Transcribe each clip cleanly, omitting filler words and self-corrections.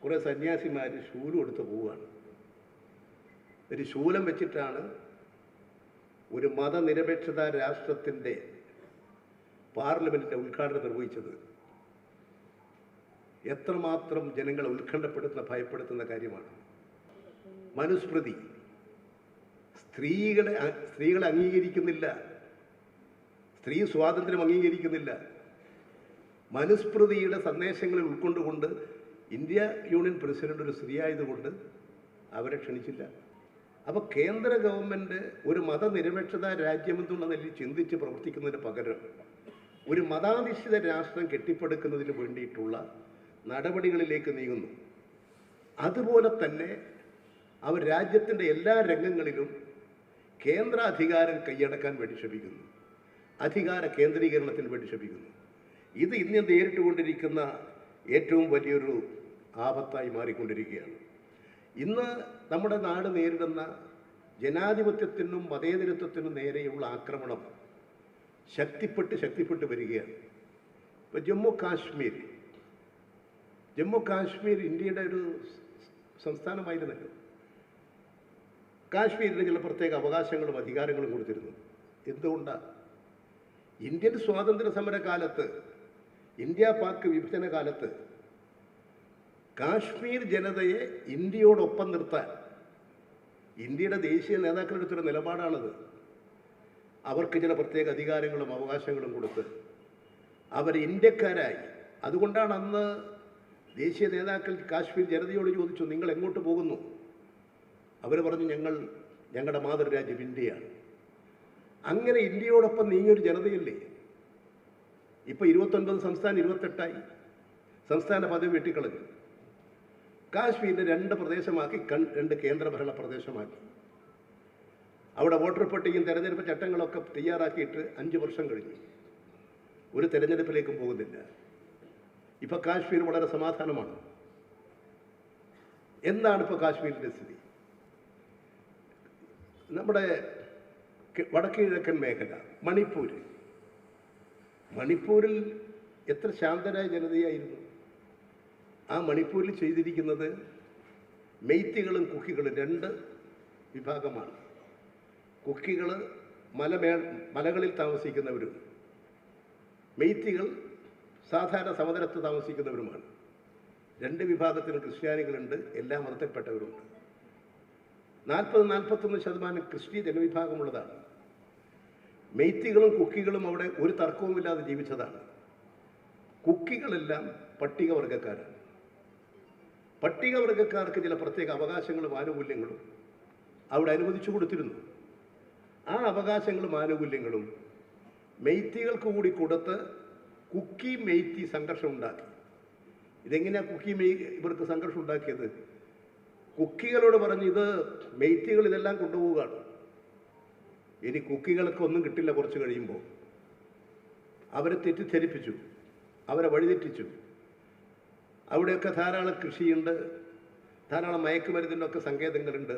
കുറേ സന്യാസിമാർ ശൂലം എടുത്ത് പോവുകയാണ്. ഒരു ശൂലം വെച്ചിട്ടാണ് ഒരു മതനിരപേക്ഷത രാഷ്ട്രത്തിൻ്റെ പാർലമെൻറ്റിൻ്റെ ഉദ്ഘാടനം നിർവഹിച്ചത്. എത്രമാത്രം ജനങ്ങളെ ഉത്കണ്ഠപ്പെടുത്തുന്ന ഭയപ്പെടുത്തുന്ന കാര്യമാണ്. മനുസ്മൃതി സ്ത്രീകളെ അംഗീകരിക്കുന്നില്ല, സ്ത്രീ സ്വാതന്ത്ര്യം അംഗീകരിക്കുന്നില്ല. മനുസ്മൃതിയുടെ സന്ദേശങ്ങളിൽ ഉൾക്കൊണ്ടുകൊണ്ട് ഇന്ത്യ യൂണിയൻ പ്രസിഡന്റ് ഒരു സ്ത്രീ ആയതുകൊണ്ട് അവരെ ക്ഷണിച്ചില്ല. അപ്പോൾ കേന്ദ്ര ഗവൺമെൻറ് ഒരു മതനിരപേക്ഷത രാജ്യമെന്നുള്ള നിലയിൽ ചിന്തിച്ച് പ്രവർത്തിക്കുന്നതിന് പകരം ഒരു മതാധിഷ്ഠിത രാഷ്ട്രം കെട്ടിപ്പടുക്കുന്നതിന് വേണ്ടിയിട്ടുള്ള നടപടികളിലേക്ക് നീങ്ങുന്നു. അതുപോലെ തന്നെ അവർ രാജ്യത്തിൻ്റെ എല്ലാ രംഗങ്ങളിലും കേന്ദ്ര അധികാരം കൈയടക്കാൻ വേണ്ടി ശ്രമിക്കുന്നു, അധികാര കേന്ദ്രീകരണത്തിന് വേണ്ടി ശ്രമിക്കുന്നു. ഇത് ഇന്ന് നേരിട്ടുകൊണ്ടിരിക്കുന്ന ഏറ്റവും വലിയൊരു ആപത്തായി മാറിക്കൊണ്ടിരിക്കുകയാണ്. ഇന്ന് നമ്മുടെ നാട് നേരിടുന്ന ജനാധിപത്യത്തിനും മതേതരത്വത്തിനും നേരെയുള്ള ആക്രമണം ശക്തിപ്പെട്ട് വരികയാണ്. ഇപ്പോൾ ജമ്മു കാശ്മീർ ഇന്ത്യയുടെ ഒരു സംസ്ഥാനമായിരുന്നല്ലോ. കാശ്മീരിന് ചില പ്രത്യേക അവകാശങ്ങളും അധികാരങ്ങളും കൊടുത്തിരുന്നു. എന്തുകൊണ്ടാണ്? ഇന്ത്യൻ സ്വാതന്ത്ര്യ സമര കാലത്ത്, ഇന്ത്യ പാക് വിഭജന കാലത്ത് കാശ്മീർ ജനതയെ ഇന്ത്യയോടൊപ്പം നിർത്താൻ ഇന്ത്യയുടെ ദേശീയ നേതാക്കളെടുത്തൊരു നിലപാടാണത്. അവർക്ക് ചില പ്രത്യേക അധികാരങ്ങളും അവകാശങ്ങളും കൊടുത്ത് അവർ ഇന്ത്യക്കാരായി. അതുകൊണ്ടാണ് അന്ന് ദേശീയ നേതാക്കൾ കാശ്മീർ ജനതയോട് ചോദിച്ചു, നിങ്ങൾ എങ്ങോട്ട് പോകുന്നു? അവർ പറഞ്ഞു, ഞങ്ങളുടെ മാതൃരാജ്യം ഇന്ത്യയാണ്. അങ്ങനെ ഇന്ത്യയോടൊപ്പം നീങ്ങിയൊരു ജനതയല്ലേ. ഇപ്പോൾ 29 സംസ്ഥാനം 28ആയി. സംസ്ഥാന പദവി വെട്ടിക്കളഞ്ഞു. കാശ്മീരിനെ 2 പ്രദേശമാക്കി, 2 കേന്ദ്രഭരണ പ്രദേശമാക്കി. അവിടെ വോട്ടർ പട്ടികയും തെരഞ്ഞെടുപ്പ് ചട്ടങ്ങളൊക്കെ തയ്യാറാക്കിയിട്ട് 5 വർഷം കഴിഞ്ഞു. ഒരു തെരഞ്ഞെടുപ്പിലേക്കും പോകുന്നില്ല. ഇപ്പം കാശ്മീർ വളരെ സമാധാനമാണ്. എന്താണ് ഇപ്പോൾ കാശ്മീരിൻ്റെ സ്ഥിതി? നമ്മുടെ വടക്ക് കിഴക്കൻ മേഖല, മണിപ്പൂരിൽ എത്ര ശാന്തരായ ജനതയായിരുന്നു. ആ മണിപ്പൂരിൽ ചെയ്തിരിക്കുന്നത് മെയ്ത്തികളും കുക്കികളും 2 വിഭാഗമാണ്. കുക്കികൾ മലകളിൽ താമസിക്കുന്നവരും മെയ്ത്തികൾ സാധാരണ സമതലത്ത് താമസിക്കുന്നവരുമാണ്. 2 വിഭാഗത്തിന് ക്രിസ്ത്യാനികളുണ്ട്, എല്ലാ മതത്തിൽപ്പെട്ടവരുണ്ട്. 40-41% ക്രിസ്ത്യൻ ജനവിഭാഗമുള്ളതാണ്. മെയ്ത്തികളും കുക്കികളും അവിടെ ഒരു തർക്കവുമില്ലാതെ ജീവിച്ചതാണ്. കുക്കികളെല്ലാം പട്ടികവർഗക്കാരാണ്. പട്ടികവർഗക്കാർക്ക് ചില പ്രത്യേക അവകാശങ്ങളും ആനുകൂല്യങ്ങളും അവിടെ അനുവദിച്ചു കൊടുത്തിരുന്നു. ആ അവകാശങ്ങളും ആനുകൂല്യങ്ങളും മെയ്ത്തികൾക്ക് കൂടി കൊടുത്ത് കുക്കി മെയ്ത്തി സംഘർഷം ഉണ്ടാക്കി. ഇതെങ്ങനെയാണ് ഇവർക്ക് സംഘർഷം ഉണ്ടാക്കിയത്? കുക്കികളോട് പറഞ്ഞ്, ഇത് മെയ്ത്തികൾ ഇതെല്ലാം കൊണ്ടുപോവുകയാണ്, ഇനി കുക്കികൾക്ക് ഒന്നും കിട്ടില്ല. കുറച്ച് കഴിയുമ്പോൾ അവരെ തെറ്റിദ്ധരിപ്പിച്ചു, അവരെ വഴിതെറ്റിച്ചു. അവിടെയൊക്കെ ധാരാളം കൃഷിയുണ്ട്, ധാരാളം മയക്കുമരുന്നിൻ്റെ ഒക്കെ സങ്കേതങ്ങളുണ്ട്.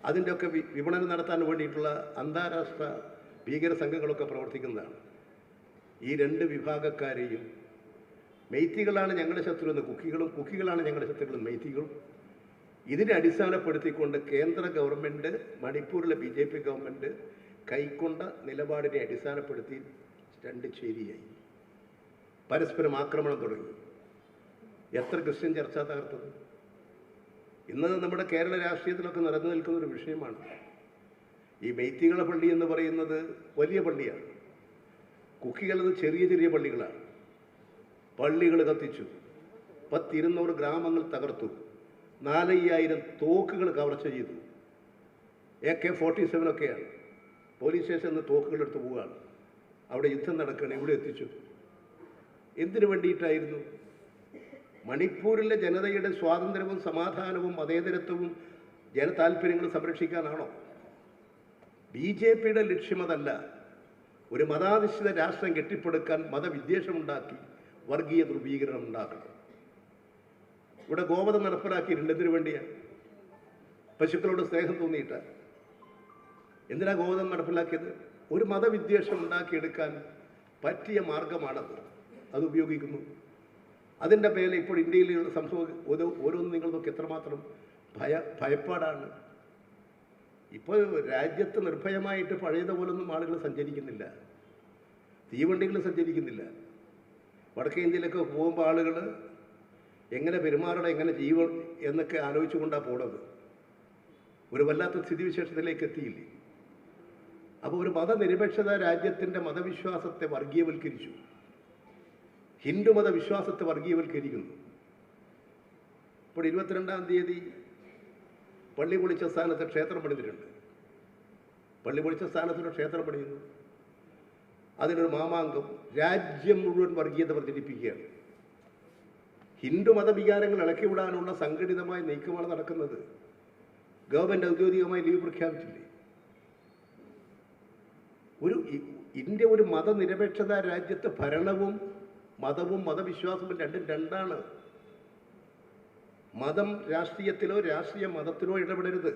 അതിൻ്റെയൊക്കെ വിപണനം നടത്താൻ വേണ്ടിയിട്ടുള്ള അന്താരാഷ്ട്ര ഭീകര സംഘങ്ങളൊക്കെ പ്രവർത്തിക്കുന്നതാണ്. ഈ 2 വിഭാഗക്കാരെയും, മെയ്ത്തികളാണ് ഞങ്ങളുടെ ശത്രു എന്ന് കുക്കികളാണ് ഞങ്ങളുടെ ശത്രുക്കളും മെയ്ത്തികളും, ഇതിനെ അടിസ്ഥാനപ്പെടുത്തിക്കൊണ്ട് കേന്ദ്ര ഗവൺമെൻറ്, മണിപ്പൂരിലെ BJP ഗവൺമെൻറ് കൈക്കൊണ്ട നിലപാടിനെ അടിസ്ഥാനപ്പെടുത്തി 2 ചേരിയായി. പരസ്പരം ആക്രമണം തുടങ്ങി. എത്ര ക്രിസ്ത്യൻ ചർച്ച തകർത്തത് ഇന്ന് നമ്മുടെ കേരള രാഷ്ട്രീയത്തിലൊക്കെ നിറഞ്ഞു നിൽക്കുന്നൊരു വിഷയമാണ്. ഈ മെയ്ത്തികളെ പള്ളി എന്ന് പറയുന്നത് വലിയ പള്ളിയാണ്. കുക്കികളത് ചെറിയ പള്ളികളാണ്. പള്ളികൾ കത്തിച്ചു, 10-200 ഗ്രാമങ്ങൾ തകർത്തു, 4,000 തോക്കുകൾ കവർച്ച ചെയ്തു. AK-47 ഒക്കെയാണ്. പോലീസ് സ്റ്റേഷനിൽ നിന്ന് തോക്കുകളെടുത്ത് പോവുകയാണ്. അവിടെ യുദ്ധം നടക്കുകയാണ്. ഇവിടെ എത്തിച്ചു. എന്തിനു വേണ്ടിയിട്ടായിരുന്നു? മണിപ്പൂരിലെ ജനതയുടെ സ്വാതന്ത്ര്യവും സമാധാനവും മതേതരത്വവും ജനതാൽപര്യങ്ങളും സംരക്ഷിക്കാനാണോ? BJPയുടെ ലക്ഷ്യമതല്ല. ഒരു മതാധിഷ്ഠിത രാഷ്ട്രം കെട്ടിപ്പടുക്കാൻ മതവിദ്വേഷമുണ്ടാക്കി വർഗീയ ധ്രുവീകരണം ഉണ്ടാക്കണം. ഇവിടെ ഗോവധം നടപ്പിലാക്കിയിട്ടുണ്ട്. എന്തിനു വേണ്ടിയാണ്? പശുക്കളോട് സ്നേഹം തോന്നിയിട്ട്. എന്തിനാ ഗോവധം നടപ്പിലാക്കിയത്? ഒരു മതവിദ്വേഷം ഉണ്ടാക്കിയെടുക്കാൻ പറ്റിയ മാർഗമാണത്. അത് ഉപയോഗിക്കുന്നു. അതിൻ്റെ പേരിൽ ഇപ്പോൾ ഇന്ത്യയിലുള്ള ഓരോന്നും നിങ്ങൾ നോക്കി എത്രമാത്രം ഭയപ്പാടാണ്. ഇപ്പോൾ രാജ്യത്ത് നിർഭയമായിട്ട് പഴയതുപോലൊന്നും ആളുകൾ സഞ്ചരിക്കുന്നില്ല, തീവണ്ടികൾ സഞ്ചരിക്കുന്നില്ല. വടക്കേ ഇന്ത്യയിലൊക്കെ പോകുമ്പോൾ ആളുകൾ എങ്ങനെ പെരുമാറണം, എങ്ങനെ ജീവൻ എന്നൊക്കെ ആലോചിച്ചുകൊണ്ടാണ് പോണത്. ഒരു വല്ലാത്ത സ്ഥിതിവിശേഷത്തിലേക്ക് എത്തിയില്ലേ? അപ്പോൾ ഒരു മതനിരപേക്ഷത രാജ്യത്തിൻ്റെ മതവിശ്വാസത്തെ വർഗീയവൽക്കരിച്ചു, ഹിന്ദു മതവിശ്വാസത്തെ വർഗീയവൽക്കരിക്കുന്നു. ഇപ്പോൾ 22-ാം തീയതി പള്ളി പൊളിച്ച സ്ഥാനത്ത് ക്ഷേത്രം പണിതിട്ടുണ്ട്. പള്ളി പൊളിച്ച സ്ഥാനത്തൊരു ക്ഷേത്രം പണിയുന്നു, അതിനൊരു മാമാങ്കം. രാജ്യം മുഴുവൻ വർഗീയത പ്രചരിപ്പിക്കുകയാണ്. ഹിന്ദു മതവികാരങ്ങൾ ഇളക്കിവിടാനുള്ള സംഘടിതമായ നീക്കമാണ് നടക്കുന്നത്. ഗവൺമെൻറ് ഔദ്യോഗികമായി ലീവ് പ്രഖ്യാപിച്ചില്ലേ? ഇന്ത്യ ഒരു മതനിരപേക്ഷത രാജ്യത്ത് ഭരണവും മതവും മതവിശ്വാസവും രണ്ടും രണ്ടാണ്. മതം രാഷ്ട്രീയത്തിലോ രാഷ്ട്രീയ മതത്തിലോ ഇടപെടരുത്.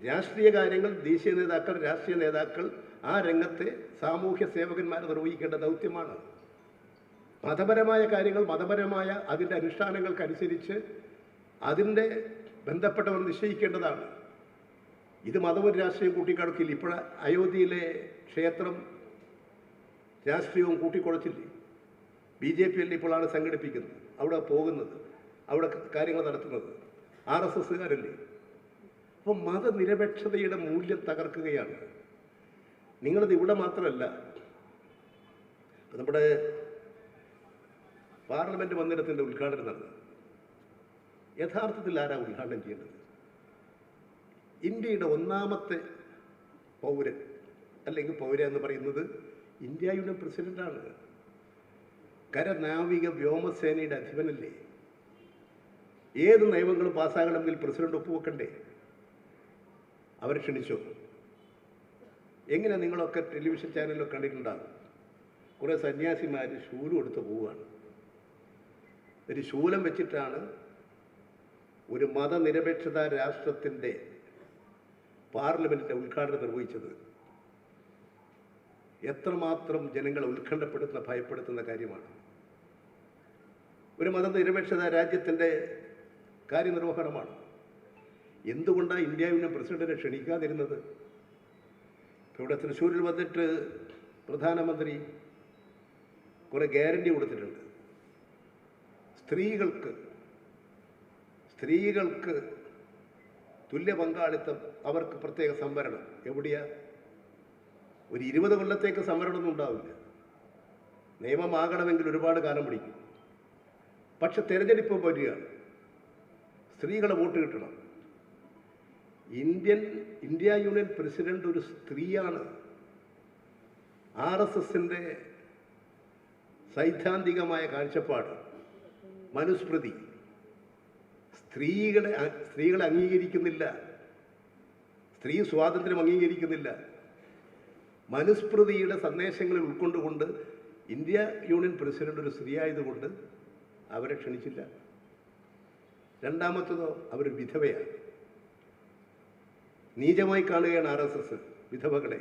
രാഷ്ട്രീയ കാര്യങ്ങൾ ദേശീയ നേതാക്കൾ, രാഷ്ട്രീയ നേതാക്കൾ ആ രംഗത്തെ സാമൂഹ്യ സേവകന്മാർ നിർവഹിക്കേണ്ട ദൗത്യമാണ്. മതപരമായ കാര്യങ്ങൾ മതപരമായ അതിൻ്റെ അനുഷ്ഠാനങ്ങൾക്കനുസരിച്ച് അതിൻ്റെ ബന്ധപ്പെട്ടവർ നിശ്ചയിക്കേണ്ടതാണ്. ഇത് മതവും രാഷ്ട്രീയവും കൂട്ടിക്കടക്കില്ല. ഇപ്പോൾ അയോധ്യയിലെ ക്ഷേത്രം രാഷ്ട്രീയവും കൂട്ടിക്കുഴച്ചില്ലേ? BJP അല്ലേ ഇപ്പോഴാണ് സംഘടിപ്പിക്കുന്നത്, അവിടെ പോകുന്നത്, അവിടെ കാര്യങ്ങൾ നടത്തുന്നത് RSSകാരല്ലേ? അപ്പോൾ മതനിരപേക്ഷതയുടെ മൂല്യം തകർക്കുകയാണ്. നിങ്ങളത് ഇവിടെ മാത്രമല്ല, നമ്മുടെ പാർലമെൻറ്റ് മന്ദിരത്തിൻ്റെ ഉദ്ഘാടനം നടന്നത് യഥാർത്ഥത്തിൽ ആരാ ഉദ്ഘാടനം ചെയ്യേണ്ടത്? ഇന്ത്യയുടെ ഒന്നാമത്തെ പൗരൻ അല്ലെങ്കിൽ പൗര എന്ന് പറയുന്നത് ഇന്ത്യ യൂണിയൻ പ്രസിഡൻ്റാണ്. കരനാവിക വ്യോമസേനയുടെ അധിപനല്ലേ? ഏത് നിയമങ്ങളും പാസ്സാകണമെങ്കിൽ പ്രസിഡന്റ് ഒപ്പുവെക്കണ്ടേ? അവരെ ക്ഷണിച്ചോ? എങ്ങനെ നിങ്ങളൊക്കെ ടെലിവിഷൻ ചാനലിലൊക്കെ കണ്ടിട്ടുണ്ടാകും, കുറേ സന്യാസിമാർ ശൂലം എടുത്ത് പോവുകയാണ്. ഒരു ശൂലം വെച്ചിട്ടാണ് ഒരു മതനിരപേക്ഷത രാഷ്ട്രത്തിൻ്റെ പാർലമെൻറ്റിൻ്റെ ഉദ്ഘാടനം നിർവഹിച്ചത്. എത്രമാത്രം ജനങ്ങളെ ഉത്കണ്ഠപ്പെടുത്തുന്ന ഭയപ്പെടുത്തുന്ന കാര്യമാണ്. ഒരു മതനിരപേക്ഷത രാജ്യത്തിൻ്റെ കാര്യനിർവഹണമാണ്. എന്തുകൊണ്ടാണ് ഇന്ത്യ യൂണിയൻ പ്രസിഡന്റിനെ ക്ഷണിക്കാതിരുന്നത്? ഇവിടെ തൃശ്ശൂരിൽ വന്നിട്ട് പ്രധാനമന്ത്രി കുറേ ഗ്യാരണ്ടി കൊടുത്തിട്ടുണ്ട്. സ്ത്രീകൾക്ക് തുല്യ പങ്കാളിത്തം, അവർക്ക് പ്രത്യേക സംവരണം. എവിടെയാ? ഒരു 20 കൊല്ലത്തേക്ക് സംവരണമൊന്നും ഉണ്ടാവില്ല. നിയമമാകണമെങ്കിൽ ഒരുപാട് കാലം പിടിക്കും. പക്ഷെ തെരഞ്ഞെടുപ്പ് വരികയാണ്, സ്ത്രീകളെ വോട്ട് കിട്ടണം. ഇന്ത്യ യൂണിയൻ പ്രസിഡന്റ് ഒരു സ്ത്രീയാണ്. RSSൻ്റെ സൈദ്ധാന്തികമായ കാഴ്ചപ്പാട്, മനുസ്മൃതി സ്ത്രീകളെ അംഗീകരിക്കുന്നില്ല, സ്ത്രീ സ്വാതന്ത്ര്യം അംഗീകരിക്കുന്നില്ല. മനുസ്മൃതിയുടെ സന്ദേശങ്ങളിൽ ഉൾക്കൊണ്ടുകൊണ്ട് ഇന്ത്യ യൂണിയൻ പ്രസിഡന്റ് ഒരു സ്ത്രീ ആയതുകൊണ്ട് അവരെ ക്ഷണിച്ചില്ല. രണ്ടാമത്തതോ, അവർ വിധവയാണ്. നീചമായി കാണുകയാണ് RSS വിധവകളെ.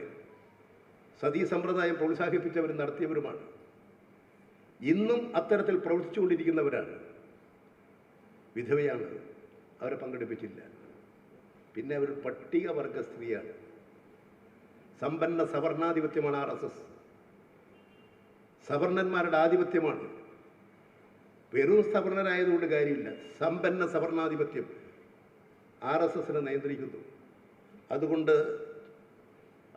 സതീ സമ്പ്രദായം പ്രോത്സാഹിപ്പിച്ചവരും നടത്തിയവരുമാണ്. ഇന്നും അത്തരത്തിൽ പ്രവർത്തിച്ചുകൊണ്ടിരിക്കുന്നവരാണ്. വിധവയാണ്, അവരെ പങ്കെടുപ്പിച്ചില്ല. പിന്നെ അവർ പട്ടികവർഗ സ്ത്രീയാണ്. സമ്പന്ന സവർണാധിപത്യമാണ് RSS. സവർണന്മാരുടെ ആധിപത്യമാണ്. വെറും സവർണരായതുകൊണ്ട് കാര്യമില്ല, സമ്പന്ന സവർണാധിപത്യം RSSനെ നിയന്ത്രിക്കുന്നു. അതുകൊണ്ട്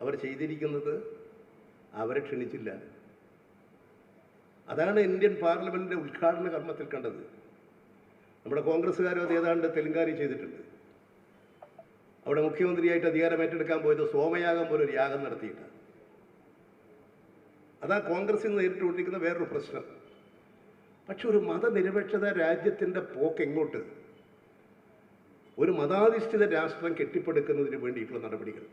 അവർ ചെയ്തിരിക്കുന്നത് അവരെ ക്ഷണിച്ചില്ല. അതാണ് ഇന്ത്യൻ പാർലമെൻറ്റിൻ്റെ ഉദ്ഘാടന കർമ്മത്തിൽ കണ്ടത്. നമ്മുടെ കോൺഗ്രസ്സുകാരും അത് ഏതാണ്ട് തെലുങ്കാന ചെയ്തിട്ടുണ്ട്. അവിടെ മുഖ്യമന്ത്രിയായിട്ട് അധികാരം ഏറ്റെടുക്കാൻ പോയത് സോമയാഗം പോലെ ഒരു യാഗം നടത്തിയിട്ടാണ്. അതാ കോൺഗ്രസിൽ നിന്ന് നേരിട്ടുകൊണ്ടിരിക്കുന്ന വേറൊരു പ്രശ്നം. പക്ഷെ ഒരു മതനിരപേക്ഷത രാജ്യത്തിൻ്റെ പോക്ക് എങ്ങോട്ട്? ഒരു മതാധിഷ്ഠിത രാഷ്ട്രം കെട്ടിപ്പടുക്കുന്നതിന് വേണ്ടിയിട്ടുള്ള നടപടികൾ.